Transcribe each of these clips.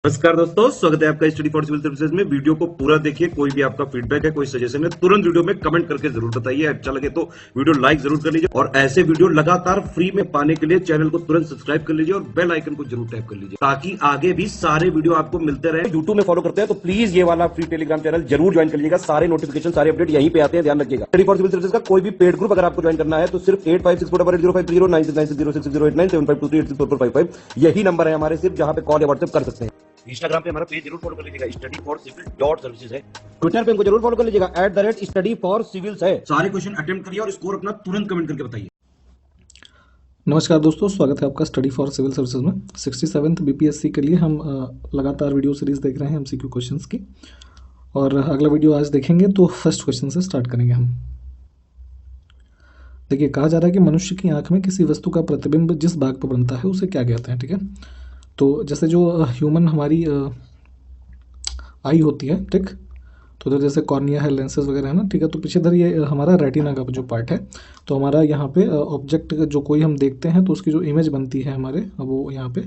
नमस्कार दोस्तों, स्वागत है आपका स्टडी फॉर सिविल सर्विसेज में। वीडियो को पूरा देखिए। कोई भी आपका फीडबैक है, कोई सजेशन है, तुरंत वीडियो में कमेंट करके जरूर बताइए। अच्छा लगे तो वीडियो लाइक जरूर कर लीजिए और ऐसे वीडियो लगातार फ्री में पाने के लिए चैनल को तुरंत सब्सक्राइब कर लीजिए और बेल आइकन को जरूर टैप कर लीजिए ताकि आगे भी सारे वीडियो आपको मिलते रहे। यूट्यूब में फॉलो करते हैं तो प्लीज ये वाला फ्री टेलीग्राम चैनल जरूर ज्वाइन कर लीजिएगा। सारे नोटिफिकेशन, सारे अपडेट यहीं पे आते हैं, ध्यान रखिएगा। स्टडी फॉर सिविल सर्विसेज का कोई भी पेड ग्रुप अगर आपको ज्वाइन करना है तो सिर्फ 8564805309696063864455 यही नंबर है हमारे, सिर्फ जहां पे कॉल या व्हाट्सएप कर सकते हैं। इंस्टाग्राम पे हमारा पेज जरूर फॉलो कर लीजिएगा, study for civil dot services है। ट्विटर पे हमको जरूर फॉलो कर लीजिएगा, @स्टडी फॉर सिविल्स है। सारे क्वेश्चन अटेम्प्ट करिए और स्कोर अपना तुरंत कमेंट करके बताइए। नमस्कार दोस्तों, स्वागत है आपका स्टडी फॉर सिविल सर्विसेज में। 67th बीपीएससी के लिए हम लगातार वीडियो सीरीज देख रहे हैं एमसीक्यू क्वेश्चंस की, और अगला वीडियो आज देखेंगे तो फर्स्ट क्वेश्चन से स्टार्ट करेंगे हम। देखिए, कहा जा रहा है कि मनुष्य की आंख में किसी वस्तु का प्रतिबिंब जिस भाग पर बनता है उसे क्या कहते हैं। ठीक है, तो जैसे जो ह्यूमन हमारी आई होती है, ठीक, तो जैसे कॉर्निया है, लेंसेज वगैरह है ना, ठीक है, तो पीछे इधर ये हमारा रेटिना का जो पार्ट है, तो हमारा यहाँ पे ऑब्जेक्ट जो कोई हम देखते हैं तो उसकी जो इमेज बनती है हमारे, वो यहाँ पे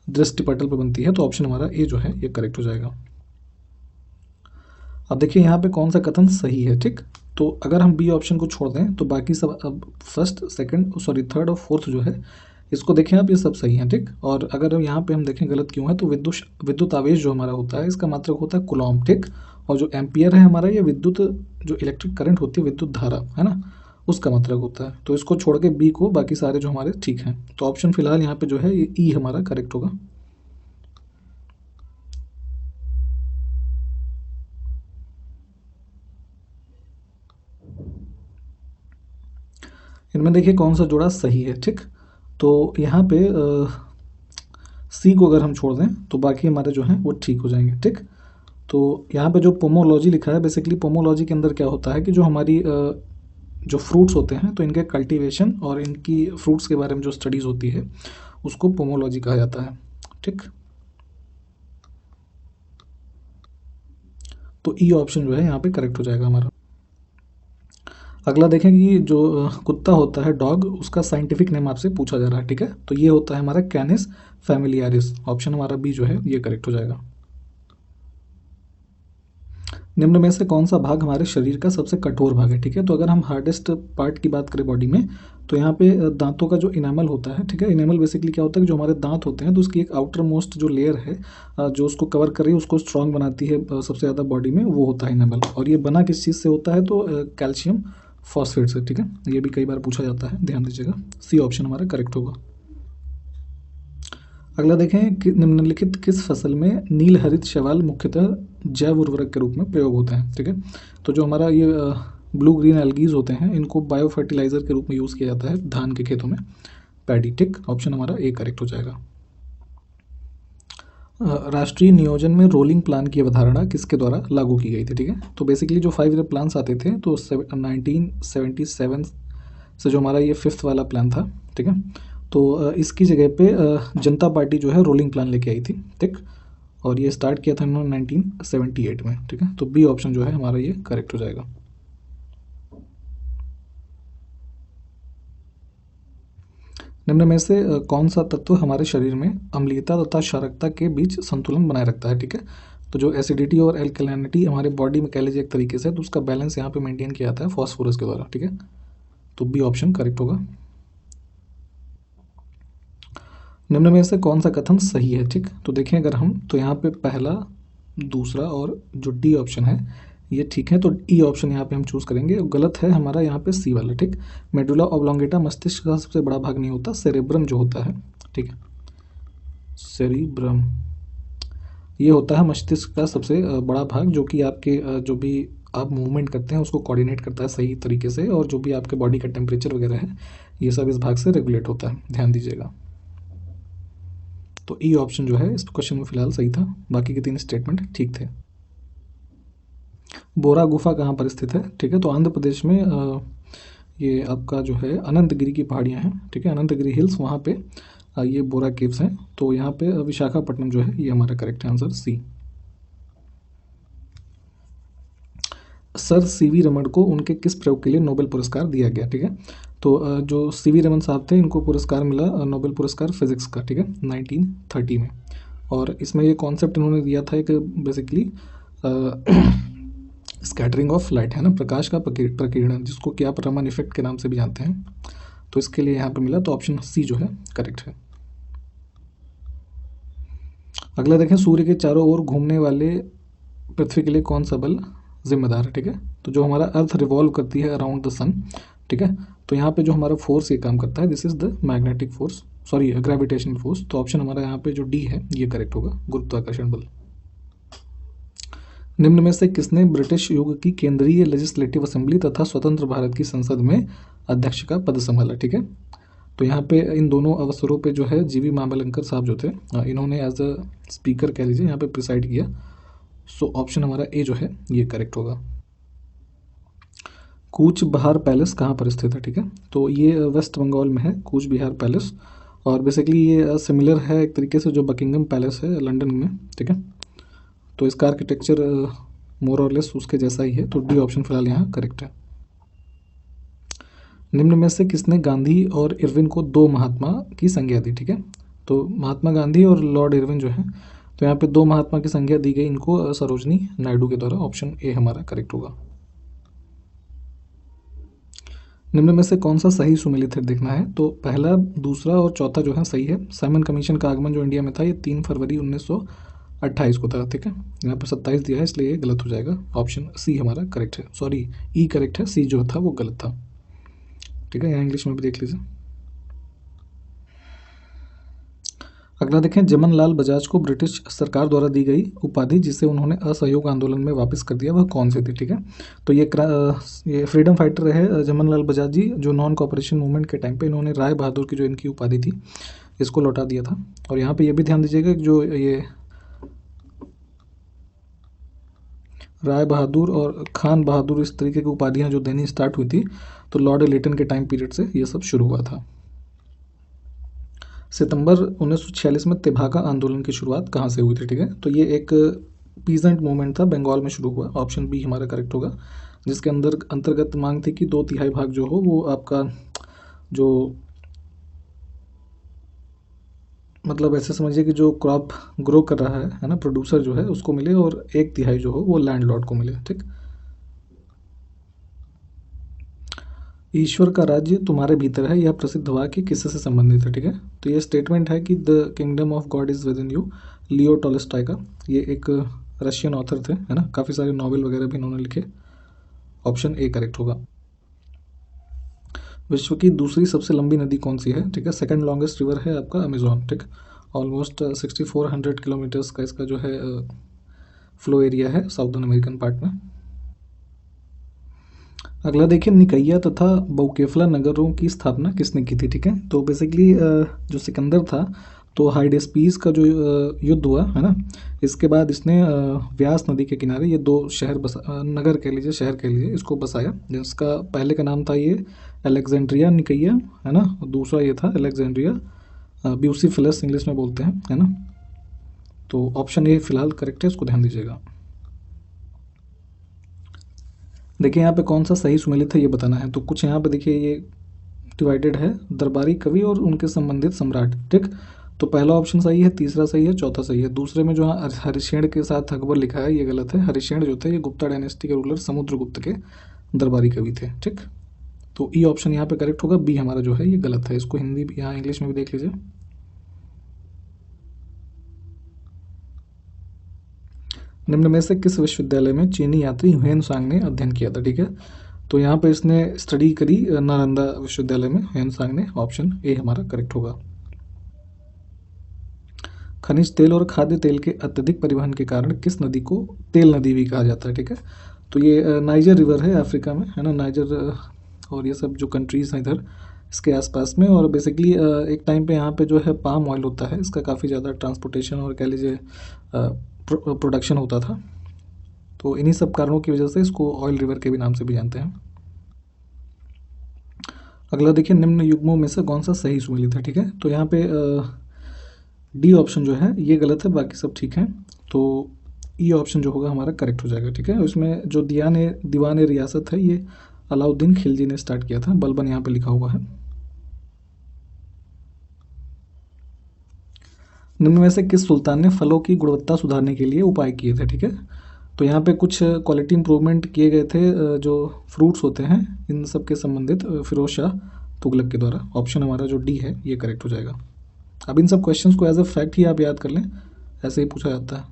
दृष्टिपटल पे बनती है। तो ऑप्शन हमारा ए जो है ये करेक्ट हो जाएगा। अब देखिए यहाँ पे कौन सा कथन सही है। ठीक, तो अगर हम बी ऑप्शन को छोड़ दें तो बाकी सब अब फर्स्ट, सेकंड, सॉरी थर्ड और फोर्थ जो है इसको देखें आप, ये सब सही है। ठीक, और अगर यहाँ पे हम देखें गलत क्यों है, तो विद्युत आवेश जो हमारा होता है इसका मात्रक होता है कूलॉम। ठीक, और जो एम्पियर है हमारा, ये विद्युत जो इलेक्ट्रिक करंट होती है, विद्युत धारा है ना, उसका मात्रक होता है। तो इसको छोड़ के बी को बाकी सारे जो हमारे ठीक हैं। तो ऑप्शन फिलहाल यहाँ पे जो है ये ई हमारा करेक्ट होगा। इनमें देखिए कौन सा जोड़ा सही है। ठीक, तो यहाँ पे सी को अगर हम छोड़ दें तो बाकी हमारे जो हैं वो ठीक हो जाएंगे। ठीक, तो यहाँ पे जो पोमोलॉजी लिखा है, बेसिकली पोमोलॉजी के अंदर क्या होता है कि जो हमारी जो फ्रूट्स होते हैं तो इनके कल्टीवेशन और इनकी फ्रूट्स के बारे में जो स्टडीज़ होती है उसको पोमोलॉजी कहा जाता है। ठीक, तो ई ऑप्शन जो है यहाँ पे करेक्ट हो जाएगा हमारा। अगला देखें कि जो कुत्ता होता है, डॉग, उसका साइंटिफिक नेम आपसे पूछा जा रहा है। ठीक है, तो ये होता है हमारा कैनिस फैमिलियारिस। ऑप्शन हमारा बी जो है ये करेक्ट हो जाएगा। निम्न में से कौन सा भाग हमारे शरीर का सबसे कठोर भाग है। ठीक है, तो अगर हम हार्डेस्ट पार्ट की बात करें बॉडी में, तो यहाँ पे दांतों का जो इनेमल होता है, ठीक है, इनेमल बेसिकली क्या होता है कि जो हमारे दांत होते हैं तो उसकी एक आउटर मोस्ट जो लेयर है जो उसको कवर कर रही है, उसको स्ट्रांग बनाती है सबसे ज़्यादा बॉडी में, वो होता है इनेमल। और ये बना किस चीज़ से होता है, तो कैल्शियम फॉस्फेट से। ठीक है, ये भी कई बार पूछा जाता है, ध्यान दीजिएगा। सी ऑप्शन हमारा करेक्ट होगा। अगला देखें कि निम्नलिखित किस फसल में नील हरित शैवाल मुख्यतः जैव उर्वरक के रूप में प्रयोग होते हैं। ठीक है, तो जो हमारा ये ब्लू ग्रीन एल्गीज होते हैं इनको बायो फर्टिलाइजर के रूप में यूज़ किया जाता है धान के खेतों में, पैडी। ठीक, ऑप्शन हमारा ए करेक्ट हो जाएगा। राष्ट्रीय नियोजन में रोलिंग प्लान की अवधारणा किसके द्वारा लागू की गई थी। ठीक है, तो बेसिकली जो 5 ईयर प्लान्स आते थे तो 1977 से जो हमारा ये 5th वाला प्लान था, ठीक है, तो इसकी जगह पे जनता पार्टी जो है रोलिंग प्लान लेके आई थी। ठीक, और ये स्टार्ट किया था इन्होंने 1978 में। ठीक है, तो बी ऑप्शन जो है हमारा ये करेक्ट हो जाएगा। निम्न में से कौन सा तत्व हमारे शरीर में अम्लीयता तथा क्षारकता के बीच संतुलन बनाए रखता है। ठीक है, तो जो एसिडिटी और एल्कलैनिटी हमारे बॉडी में कह लीजिए एक तरीके से, तो उसका बैलेंस यहाँ पे मेंटेन किया जाता है फॉस्फोरस के द्वारा। ठीक है, तो बी ऑप्शन करेक्ट होगा। निम्न में से कौन सा कथन सही है। ठीक, तो देखें अगर हम, तो यहाँ पे पहला, दूसरा और जो डी ऑप्शन है ये ठीक है, तो ई ऑप्शन यहाँ पे हम चूज़ करेंगे। गलत है हमारा यहाँ पे सी वाला। ठीक, मेडुला ऑब्लोंगेटा मस्तिष्क का सबसे बड़ा भाग नहीं होता, सेरेब्रम जो होता है, ठीक है, सेरिब्रम ये होता है मस्तिष्क का सबसे बड़ा भाग, जो कि आपके जो भी आप मूवमेंट करते हैं उसको कोऑर्डिनेट करता है सही तरीके से, और जो भी आपके बॉडी का टेम्परेचर वगैरह है ये सब इस भाग से रेगुलेट होता है, ध्यान दीजिएगा। तो ई ऑप्शन जो है इस क्वेश्चन में फिलहाल सही था, बाकी के 3 स्टेटमेंट ठीक थे। बोरा गुफा कहाँ पर स्थित है। ठीक है, तो आंध्र प्रदेश में ये आपका जो है अनंतगिरी की पहाड़ियाँ हैं। ठीक है, अनंतगिरी हिल्स, वहाँ पे ये बोरा केव्स हैं। तो यहाँ पे विशाखापट्टनम जो है ये हमारा correct answer C. Sir C V Raman को उनके किस प्रयोग के लिए नोबेल पुरस्कार दिया गया। ठीक है, तो जो सीवी रमन साहब थे इनको पुरस्कार मिला नोबेल पुरस्कार फिजिक्स का। ठीक है, 1930 में। और इसमें ये कॉन्सेप्ट इन्होंने दिया था एक बेसिकली स्कैटरिंग ऑफ लाइट, है ना, प्रकाश का प्रकीर्णन, जिसको कि आप रमन इफेक्ट के नाम से भी जानते हैं। तो इसके लिए यहाँ पे मिला, तो ऑप्शन सी जो है करेक्ट है। अगला देखें, सूर्य के चारों ओर घूमने वाले पृथ्वी के लिए कौन सा बल जिम्मेदार है, ठीक है। तो जो हमारा अर्थ रिवॉल्व करती है अराउंड द सन, ठीक है, तो यहाँ पे जो हमारा फोर्स ये काम करता है, this is the magnetic force, sorry gravitational force. तो ऑप्शन हमारा यहाँ पे जो डी है ये करेक्ट होगा, गुरुत्वाकर्षण बल। निम्न में से किसने ब्रिटिश युग की केंद्रीय लेजिस्लेटिव असेंबली तथा स्वतंत्र भारत की संसद में अध्यक्ष का पद संभाला, ठीक है। तो यहाँ पे इन दोनों अवसरों पे जो है जीवी महाबलंकर साहब जो थे, इन्होंने एज अ स्पीकर कह लीजिए यहाँ पे प्रिसाइड किया। सो ऑप्शन हमारा ए जो है ये करेक्ट होगा। कूच बिहार पैलेस कहाँ पर स्थित है, ठीक है। तो ये वेस्ट बंगाल में है कूच बिहार पैलेस, और बेसिकली ये सिमिलर है एक तरीके से जो बकिंगम पैलेस है लंदन में, ठीक है। तो इसका आर्किटेक्चर मोर और लेस उसके जैसा ही है। तो डी ऑप्शन फिलहाल यहाँ करेक्ट है। निम्न में से किसने गांधी और इरविन को दो महात्मा की संज्ञा दी, ठीक है। तो महात्मा गांधी और लॉर्ड इरविन जो है, तो यहाँ पे दो महात्मा की संज्ञा दी गई इनको सरोजनी नायडू के द्वारा। ऑप्शन ए हमारा करेक्ट होगा। निम्न में से कौन सा सही सुमेलित है देखना है। तो पहला, दूसरा और चौथा जो है सही है। साइमन कमीशन का आगमन जो इंडिया में था ये 3 फरवरी 1928 को था, ठीक है। यहाँ पर 27 दिया है इसलिए ये गलत हो जाएगा। ऑप्शन सी हमारा करेक्ट है, सॉरी ई करेक्ट है, सी जो था वो गलत था, ठीक है। यहाँ इंग्लिश में भी देख लीजिए। अगला देखें, जमन लाल बजाज को ब्रिटिश सरकार द्वारा दी गई उपाधि जिसे उन्होंने असहयोग आंदोलन में वापस कर दिया, वह कौन सी थी, ठीक है। तो ये फ्रीडम फाइटर रहे जमन लाल बजाज जी, जो नॉन कॉपरेशन मूवमेंट के टाइम पे इन्होंने राय बहादुर की जो इनकी उपाधि थी इसको लौटा दिया था। और यहाँ पे ये भी ध्यान दीजिएगा कि जो ये राय बहादुर और खान बहादुर इस तरीके की उपाधियाँ जो देनी स्टार्ट हुई थी, तो लॉर्ड लिटन के टाइम पीरियड से ये सब शुरू हुआ था। सितंबर 1946 में तेभागा आंदोलन की शुरुआत कहाँ से हुई थी, ठीक है। तो ये एक पीजेंट मूवमेंट था, बंगाल में शुरू हुआ। ऑप्शन बी हमारा करेक्ट होगा, जिसके अंतर्गत मांग थी कि 2/3 भाग जो हो वो आपका जो मतलब ऐसे समझिए कि जो क्रॉप ग्रो कर रहा है ना, प्रोड्यूसर जो है उसको मिले, और 1/3 जो हो वो लैंडलॉर्ड को मिले, ठीक। ईश्वर का राज्य तुम्हारे भीतर है, यह प्रसिद्ध वाक्य किससे संबंधित है, ठीक है। तो ये स्टेटमेंट है कि the kingdom of God is with in you, Leo Tolstoy का। ये एक रशियन ऑथर थे, है ना, काफ़ी सारे नॉवेल वगैरह भी इन्होंने लिखे। ऑप्शन ए करेक्ट होगा। विश्व की दूसरी सबसे लंबी नदी कौन सी है, ठीक है। सेकंड लॉन्गेस्ट रिवर है आपका अमेजोन, ठीक। ऑलमोस्ट 6400 किलोमीटर्स का इसका जो है फ्लो एरिया है साउदर्न अमेरिकन पार्ट में। अगला देखिए, निकैया तथा बौकेफला नगरों की स्थापना किसने की थी, ठीक है। तो बेसिकली जो सिकंदर था, तो हाइडेस्पीस का जो युद्ध हुआ है ना, इसके बाद इसने व्यास नदी के किनारे ये दो शहर नगर कह लीजिए, शहर कह लीजिए, इसको बसाया, जिसका पहले का नाम था ये अलेक्जेंड्रिया निकैया, है ना, और दूसरा ये था अलेक्जेंड्रिया ब्यूसीफिलस इंग्लिश में बोलते हैं, है ना। तो ऑप्शन ए फिलहाल करेक्ट है, इसको ध्यान दीजिएगा। देखिए यहाँ पे कौन सा सही सुमेलित है ये बताना है। तो कुछ यहाँ पे देखिए ये डिवाइडेड है, दरबारी कवि और उनके संबंधित सम्राट, ठीक। तो पहला ऑप्शन सही है, तीसरा सही है, चौथा सही है। दूसरे में जो हरिशेण के साथ अकबर लिखा है ये गलत है। हरिशेण जो थे ये गुप्ता डायनेस्टी के रूलर समुद्रगुप्त के दरबारी कवि थे, ठीक। तो ई ऑप्शन यहाँ पे करेक्ट होगा, बी हमारा जो है ये गलत है। इसको हिंदी यहाँ इंग्लिश में भी देख लीजिए। निम्न में से किस विश्वविद्यालय में चीनी यात्री ह्वेनसांग ने अध्ययन किया था, ठीक है। तो यहाँ पे इसने स्टडी करी नालंदा विश्वविद्यालय में ह्वेनसांग ने। ऑप्शन ए हमारा करेक्ट होगा। खनिज तेल और खाद्य तेल के अत्यधिक परिवहन के कारण किस नदी को तेल नदी भी कहा जाता है, ठीक है। तो ये नाइजर रिवर है अफ्रीका में, है ना, नाइजर और ये सब जो कंट्रीज़ हैं इधर इसके आसपास में। और बेसिकली एक टाइम पे यहाँ पे जो है पाम ऑयल होता है, इसका काफ़ी ज़्यादा ट्रांसपोर्टेशन और कह लीजिए प्रोडक्शन होता था। तो इन्हीं सब कारणों की वजह से इसको ऑयल रिवर के भी नाम से भी जानते हैं। अगला देखिए, निम्न युग्मों में से कौन सा सही सुमेलित है, ठीक है। तो यहाँ पे डी ऑप्शन जो है ये गलत है, बाकी सब ठीक है। तो ई ऑप्शन जो होगा हमारा करेक्ट हो जाएगा, ठीक है। इसमें जो दीवान रियासत है ये अलाउद्दीन खिलजी ने स्टार्ट किया था, बलबन यहाँ पे लिखा हुआ है। निम्न में से किस सुल्तान ने फलों की गुणवत्ता सुधारने के लिए उपाय किए थे? ठीक है, तो यहाँ पे कुछ क्वालिटी इंप्रूवमेंट किए गए थे जो फ्रूट्स होते हैं इन सब के संबंधित फिरोज शाह तुगलक के द्वारा। ऑप्शन हमारा जो डी है ये करेक्ट हो जाएगा। अब इन सब क्वेश्चंस को एज अ फैक्ट ही आप याद कर लें, ऐसे ही पूछा जाता है।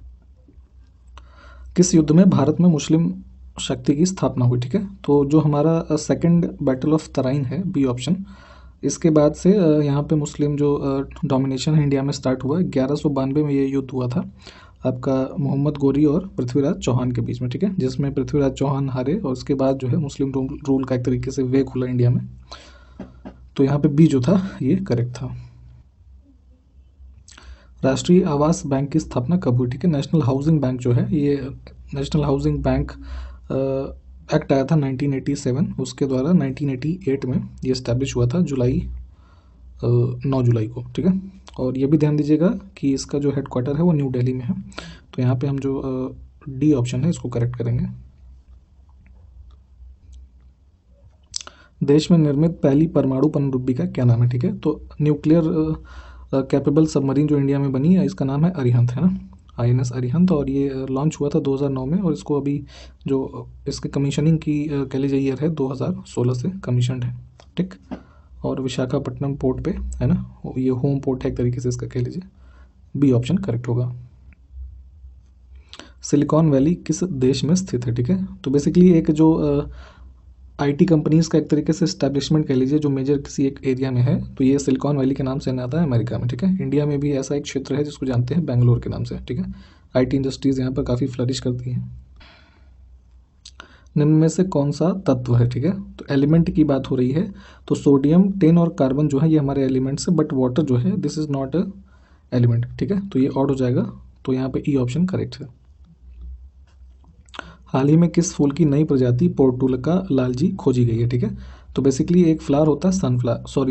किस युद्ध में भारत में मुस्लिम शक्ति की स्थापना हुई? ठीक है, तो जो हमारा सेकंड बैटल ऑफ तराइन है, बी ऑप्शन, इसके बाद से यहाँ पे मुस्लिम जो डोमिनेशन है इंडिया में स्टार्ट हुआ। 1192 में ये युद्ध हुआ था आपका मोहम्मद गोरी और पृथ्वीराज चौहान के बीच में। ठीक है, जिसमें पृथ्वीराज चौहान हारे और उसके बाद जो है मुस्लिम रूल का एक तरीके से वे खुला इंडिया में। तो यहाँ पे बी जो था ये करेक्ट था। राष्ट्रीय आवास बैंक की स्थापना कब हुई? ठीक है, नेशनल हाउसिंग बैंक जो है ये नेशनल हाउसिंग बैंक एक्ट आया था 1987, उसके द्वारा 1988 में ये इस्टेब्लिश हुआ था 9 जुलाई को। ठीक है, और ये भी ध्यान दीजिएगा कि इसका जो हेडक्वार्टर है वो न्यू दिल्ली में है। तो यहाँ पे हम जो डी ऑप्शन है इसको करेक्ट करेंगे। देश में निर्मित पहली परमाणु पनडुब्बी का क्या नाम है? ठीक है, तो न्यूक्लियर कैपेबल सबमरीन जो इंडिया में बनी है इसका नाम है अरिहंत, है ना, INS अरिहंत, और ये लॉन्च हुआ था 2009 में, और इसको अभी जो इसके कमीशनिंग की कह लीजिए ईयर है 2016 से कमीशनड है। ठीक, और विशाखापट्टनम पोर्ट पे है ना, ये होम पोर्ट है एक तरीके से इसका कह लीजिए। बी ऑप्शन करेक्ट होगा। सिलिकॉन वैली किस देश में स्थित है? ठीक है, तो बेसिकली एक जो IT कंपनीज़ का एक तरीके से इस्टेब्लिशमेंट कह लीजिए जो मेजर किसी एक एरिया में है, तो ये सिलिकॉन वैली के नाम से आता है अमेरिका में। ठीक है, इंडिया में भी ऐसा एक क्षेत्र है जिसको जानते हैं बेंगलोर के नाम से। ठीक है, IT इंडस्ट्रीज़ यहाँ पर काफ़ी फ्लरिश करती हैं। निम्न में से कौन सा तत्व है? ठीक है, तो एलिमेंट की बात हो रही है, तो सोडियम, टिन और कार्बन जो है ये हमारे एलिमेंट्स है, बट वाटर जो है this is not a element. ठीक है, तो ये ऑड हो जाएगा, तो यहाँ पे ई ऑप्शन करेक्ट है। हाल ही में किस फूल की नई प्रजाति पोर्टुलका लालजी खोजी गई है? ठीक है, तो बेसिकली एक फ्लावर होता है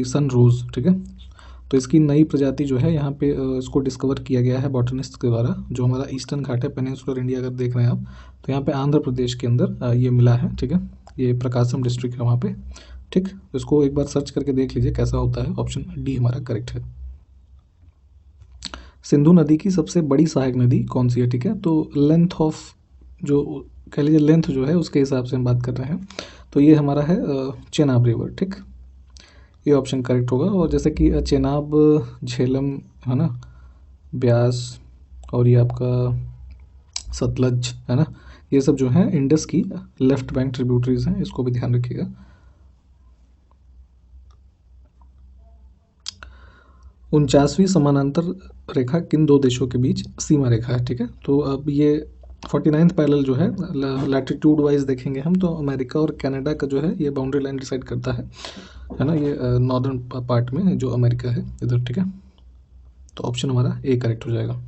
सन रोज़। ठीक है, तो इसकी नई प्रजाति जो है यहाँ पे इसको डिस्कवर किया गया है बॉटनिस्ट के द्वारा, जो हमारा ईस्टर्न घाट है पेनिनसुलर इंडिया अगर देख रहे हैं आप, तो यहाँ पे आंध्र प्रदेश के अंदर ये मिला है। ठीक है, ये प्रकाशम डिस्ट्रिक्ट है वहाँ पे। ठीक, तो इसको एक बार सर्च करके देख लीजिए कैसा होता है। ऑप्शन डी हमारा करेक्ट है। सिंधु नदी की सबसे बड़ी सहायक नदी कौन सी है? ठीक है, तो लेंथ ऑफ जो कह लीजिए लेंथ जो है उसके हिसाब से हम बात कर रहे हैं, तो ये हमारा है चेनाब रिवर। ठीक, ये ऑप्शन करेक्ट होगा। और जैसे कि चेनाब, झेलम, है ना, ब्यास, और ये आपका सतलज, है ना, ये सब जो है इंडस की लेफ्ट बैंक ट्रिब्यूटरीज हैं, इसको भी ध्यान रखिएगा। 49वीं समानांतर रेखा किन दो देशों के बीच सीमा रेखा है? ठीक है, तो अब ये 49th पैरेलल जो है लैटिट्यूड वाइज देखेंगे हम, तो अमेरिका और कनाडा का जो है ये बाउंड्री लाइन डिसाइड करता है ना, ये नॉर्दर्न पार्ट में जो अमेरिका है इधर। ठीक है, तो ऑप्शन हमारा ए करेक्ट हो जाएगा।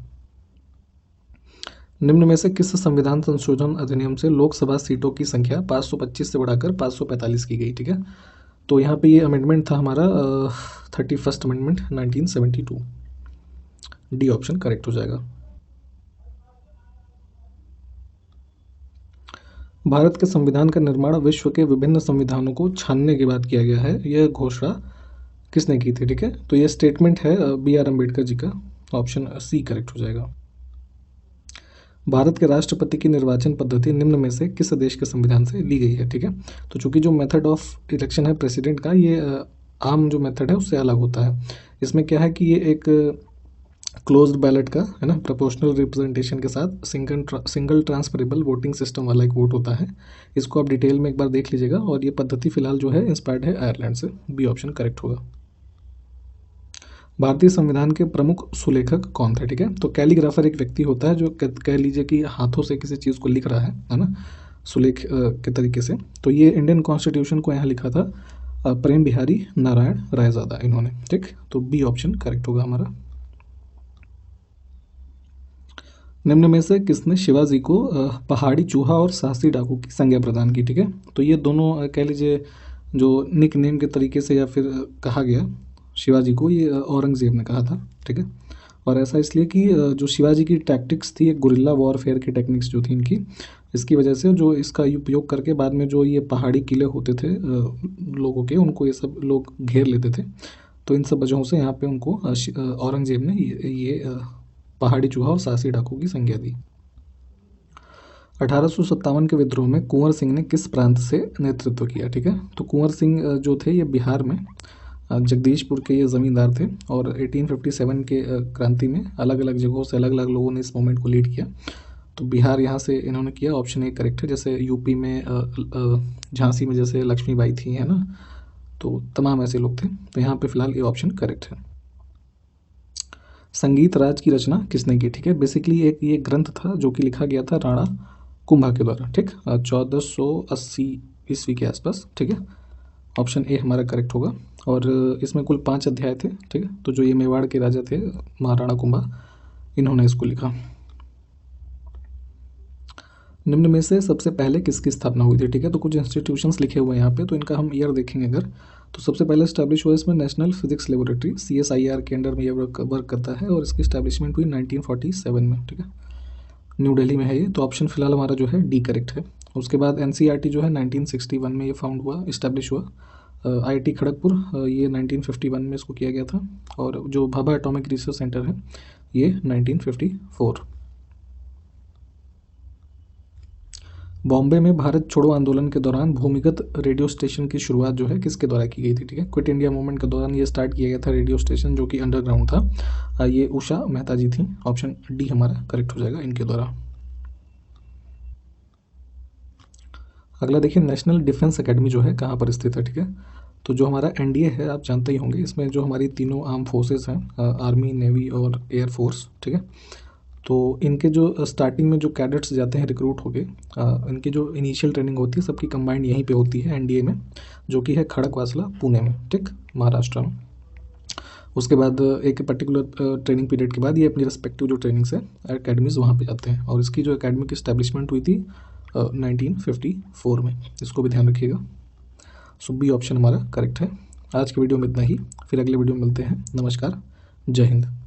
निम्न में से किस संविधान संशोधन अधिनियम से लोकसभा सीटों की संख्या 525 से बढ़ाकर 545 की गई? ठीक है, तो यहाँ पे ये अमेंडमेंट था हमारा 31st amendment 1972। D option correct हो जाएगा। भारत के संविधान का निर्माण विश्व के विभिन्न संविधानों को छानने के बाद किया गया है, यह घोषणा किसने की थी? ठीक है, तो ये स्टेटमेंट है BR अम्बेडकर जी का। ऑप्शन सी करेक्ट हो जाएगा। भारत के राष्ट्रपति की निर्वाचन पद्धति निम्न में से किस देश के संविधान से ली गई है? ठीक है, तो चूंकि जो मेथड ऑफ इलेक्शन है प्रेसिडेंट का, ये आम जो मेथड है उससे अलग होता है। इसमें क्या है कि ये एक क्लोज्ड बैलेट का, है ना, प्रोपोर्शनल रिप्रेजेंटेशन के साथ सिंगल ट्रांसफरेबल वोटिंग सिस्टम वाला एक वोट होता है। इसको आप डिटेल में एक बार देख लीजिएगा, और ये पद्धति फिलहाल जो है इंस्पायर्ड है आयरलैंड से। बी ऑप्शन करेक्ट होगा। भारतीय संविधान के प्रमुख सुलेखक कौन थे? ठीक है, तो कैलीग्राफर एक व्यक्ति होता है जो कह लीजिए कि हाथों से किसी चीज़ को लिख रहा है ना, सुलेख के तरीके से। तो ये इंडियन कॉन्स्टिट्यूशन को यहाँ लिखा था प्रेम बिहारी नारायण रायजादा इन्होंने। ठीक, तो बी ऑप्शन करेक्ट होगा हमारा। निम्न में से किसने शिवाजी को पहाड़ी चूहा और साहसी डाकू की संज्ञा प्रदान की? ठीक है, तो ये दोनों कह लीजिए जो निक नेम के तरीके से या फिर कहा गया शिवाजी को, ये औरंगज़ेब ने कहा था। ठीक है, और ऐसा इसलिए कि जो शिवाजी की टैक्टिक्स थी, एक गुरिल्ला वॉरफेयर की टेक्निक्स जो थी इनकी, इसकी वजह से जो इसका उपयोग करके बाद में जो ये पहाड़ी किले होते थे लोगों के, उनको ये सब लोग घेर लेते थे। तो इन सब वजहों से यहाँ पे उनको औरंगजेब ने ये पहाड़ी चूहा और साहसी डाकू की संज्ञा दी। 1857 के विद्रोह में कुंवर सिंह ने किस प्रांत से नेतृत्व किया? ठीक है, तो कुंवर सिंह जो थे ये बिहार में जगदीशपुर के ये ज़मींदार थे और 1857 के क्रांति में अलग अलग जगहों से अलग अलग लोगों ने इस मूवमेंट को लीड किया। तो बिहार यहाँ से इन्होंने किया, ऑप्शन ए करेक्ट है। जैसे यूपी में झांसी में जैसे लक्ष्मीबाई थी, है ना, तो तमाम ऐसे लोग थे। तो यहाँ पे फिलहाल ये ऑप्शन करेक्ट है। संगीत राज की रचना किसने की? ठीक है, बेसिकली एक ये ग्रंथ था जो कि लिखा गया था राणा कुंभा के द्वारा। ठीक, 1480 ईस्वी के आसपास। ठीक है, ऑप्शन ए हमारा करेक्ट होगा। और इसमें कुल 5 अध्याय थे। ठीक है, तो जो ये मेवाड़ के राजा थे महाराणा कुंभा, इन्होंने इसको लिखा। निम्न में से सबसे पहले किसकी स्थापना हुई थी? ठीक है, तो कुछ इंस्टीट्यूशंस लिखे हुए हैं यहाँ पे, तो इनका हम ईयर देखेंगे अगर, तो सबसे पहले इस्टेब्लिश हुआ इसमें नेशनल फिजिक्स लेबोरेटरी, CSIR के अंडर में ये वर्क करता है और इसकी इस्टेब्लिशमेंट हुई 1947 में। ठीक है, न्यू दिल्ली में है ये। तो ऑप्शन फिलहाल हमारा जो है डी करेक्ट है। उसके बाद NCERT जो है 1961 में ये फाउंड हुआ, इस्टेब्लिश हुआ। IIT खड़गपुर ये 1951 में इसको किया गया था। और जो भाभा एटॉमिक रिसर्च सेंटर है ये 1954। बॉम्बे में भारत छोड़ो आंदोलन के दौरान भूमिगत रेडियो स्टेशन की शुरुआत जो है किसके द्वारा की गई थी? ठीक है, क्विट इंडिया मूवमेंट के दौरान ये स्टार्ट किया गया था रेडियो स्टेशन, जो कि अंडरग्राउंड था। ये उषा मेहता जी थी। ऑप्शन डी हमारा करेक्ट हो जाएगा इनके द्वारा। अगला देखिए, नेशनल डिफेंस एकेडमी जो है कहाँ पर स्थित है? ठीक है, तो जो हमारा NDA है आप जानते ही होंगे, इसमें जो हमारी तीनों आर्म फोर्सेस हैं, आर्मी, नेवी और एयर फोर्स। ठीक है, तो इनके जो स्टार्टिंग में जो कैडेट्स जाते हैं रिक्रूट होके, इनकी जो इनिशियल ट्रेनिंग होती है सबकी कंबाइंड यहीं पे होती है NDA में, जो कि है खड़कवासला पुणे में। ठीक, महाराष्ट्र में। उसके बाद एक पर्टिकुलर ट्रेनिंग पीरियड के बाद ये अपनी रेस्पेक्टिव जो ट्रेनिंग्स है एकेडमीज़ वहाँ पे जाते हैं। और इसकी जो एकेडमी की स्टैब्लिशमेंट हुई थी 1954 में, इसको भी ध्यान रखिएगा। सो बी ऑप्शन हमारा करेक्ट है। आज के वीडियो में इतना ही, फिर अगले वीडियो में मिलते हैं। नमस्कार, जय हिंद।